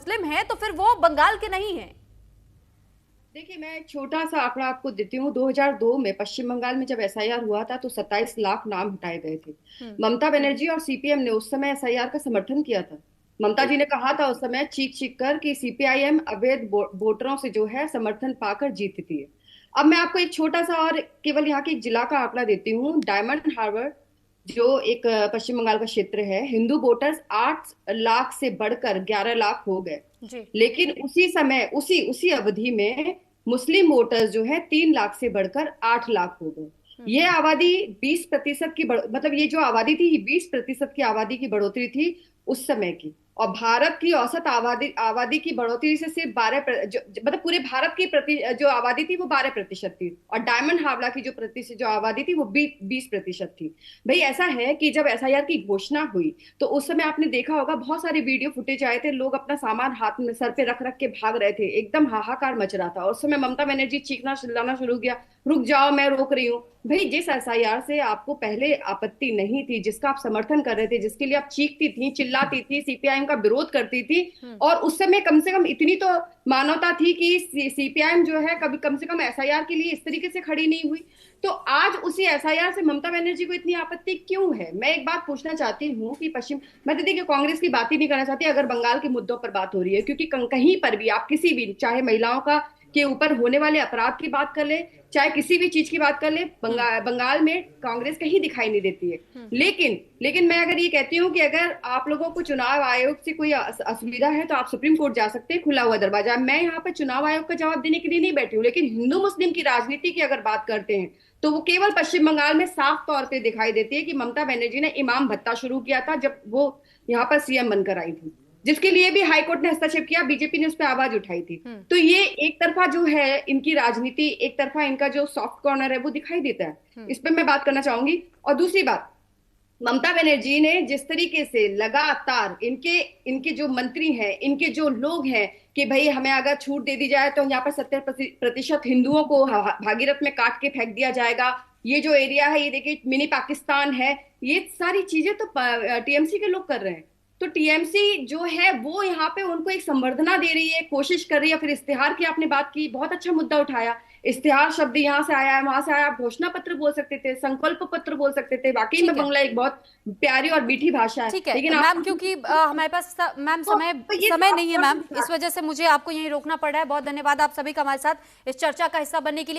मुस्लिम हैं तो फिर वो बंगाल के नहीं हैं। देखिए, मैं एक छोटा सा आंकड़ा आपको देती हूँ। 2002 में पश्चिम बंगाल में जब एसआईआर हुआ था तो 27 लाख नाम हटाए गए थे। हम्म। ममता बनर्जी और सीपीएम ने उस समय एसआईआर का समर्थन किया था। ममता जी ने कहा था उस समय चीख चीख कर कि सीपीआईएम अवैध वोटरों से जो है समर्थन पाकर जीतती है। अब मैं आपको एक छोटा सा और केवल यहाँ के एक जिला का आंकड़ा देती हूँ। डायमंड हार्बर जो एक पश्चिम बंगाल का क्षेत्र है, हिंदू वोटर्स 8 लाख से बढ़कर 11 लाख हो गए। जी। लेकिन उसी समय उसी उसी अवधि में मुस्लिम वोटर्स जो है 3 लाख से बढ़कर 8 लाख हो गए। ये हम्म। आबादी 20% की मतलब ये जो आबादी थी, ये 20% की आबादी की बढ़ोतरी थी उस समय की। और भारत की औसत आबादी आबादी की बढ़ोतरी से सिर्फ 12 मतलब पूरे भारत की जो आबादी थी वो 12% थी। और डायमंड हावड़ा की जो प्रतिशत जो आबादी थी वो 20% थी। भाई ऐसा है कि जब एसआईआर की घोषणा हुई तो उस समय आपने देखा होगा बहुत सारे वीडियो फुटेज आए थे, लोग अपना सामान हाथ में सर पे रख रख के भाग रहे थे, एकदम हाहाकार मच रहा था। और उस समय ममता बनर्जी चीखना चिल्लाना शुरू किया, रुक जाओ मैं रोक रही हूँ। भाई जिस एसआईआर से आपको पहले आपत्ति नहीं थी, जिसका आप समर्थन कर रहे थे, जिसके लिए आप चीखती थी चिल्लाती थी, सीपीआईएम का विरोध करती थी, हम्म। और उस समय कम से कम इतनी तो मानवता थी कि सीपीआईएम जो है कभी कम से कम एसआईआर के लिए इस तरीके से खड़ी नहीं हुई। तो आज उसी एसआईआर से ममता बनर्जी को इतनी आपत्ति क्यों है? मैं एक बात पूछना चाहती हूँ कि पश्चिम, मैं तो देखिए कांग्रेस की बात ही नहीं करना चाहती अगर बंगाल के मुद्दों पर बात हो रही है, क्योंकि कहीं पर भी आप किसी भी, चाहे महिलाओं का के ऊपर होने वाले अपराध की बात कर ले, चाहे किसी भी चीज की बात कर ले, हम्म। बंगाल में कांग्रेस कहीं दिखाई नहीं देती है। हम्म। लेकिन लेकिन मैं अगर ये कहती हूँ कि अगर आप लोगों को चुनाव आयोग से कोई असुविधा है तो आप सुप्रीम कोर्ट जा सकते हैं, खुला हुआ दरवाजा। मैं यहाँ पर चुनाव आयोग का जवाब देने के लिए नहीं बैठी हूँ, लेकिन हिंदू मुस्लिम की राजनीति की अगर बात करते हैं तो वो केवल पश्चिम बंगाल में साफ तौर पे दिखाई देती है कि ममता बनर्जी ने इमाम भत्ता शुरू किया था जब वो यहाँ पर सीएम बनकर आई थी, जिसके लिए भी हाईकोर्ट ने हस्तक्षेप किया, बीजेपी ने उस पर आवाज उठाई थी। हम्म। तो ये एक तरफा जो है इनकी राजनीति, एक तरफा इनका जो सॉफ्ट कॉर्नर है वो दिखाई देता है। हम्म। इस पर मैं बात करना चाहूंगी। और दूसरी बात, ममता बनर्जी ने जिस तरीके से लगातार इनके इनके जो मंत्री हैं, इनके जो लोग हैं कि भाई हमें अगर छूट दे दी जाए तो यहाँ पर 70% हिंदुओं को भागीरथ में काट के फेंक दिया जाएगा, ये जो एरिया है ये देखिए मिनी पाकिस्तान है, ये सारी चीजें तो टीएमसी के लोग कर रहे हैं। तो टीएमसी जो है वो यहाँ पे उनको एक संवर्धना दे रही है, कोशिश कर रही है। फिर इश्तिहार की आपने बात की, बहुत अच्छा मुद्दा उठाया। इश्तिहार शब्द यहाँ से आया है, वहां से आया। आप घोषणा पत्र बोल सकते थे, संकल्प पत्र बोल सकते थे। वाकई में ठीक है। बंगला एक बहुत प्यारी और मीठी भाषा है, ठीक है लेकिन आप मैम, क्योंकि हमारे पास मैम समय तो ये समय साफ नहीं है तौर मैम, पे इस वजह से मुझे आपको यहीं रोकना पड़ रहा है। बहुत धन्यवाद आप सभी का हमारे साथ इस चर्चा का हिस्सा बनने के लिए।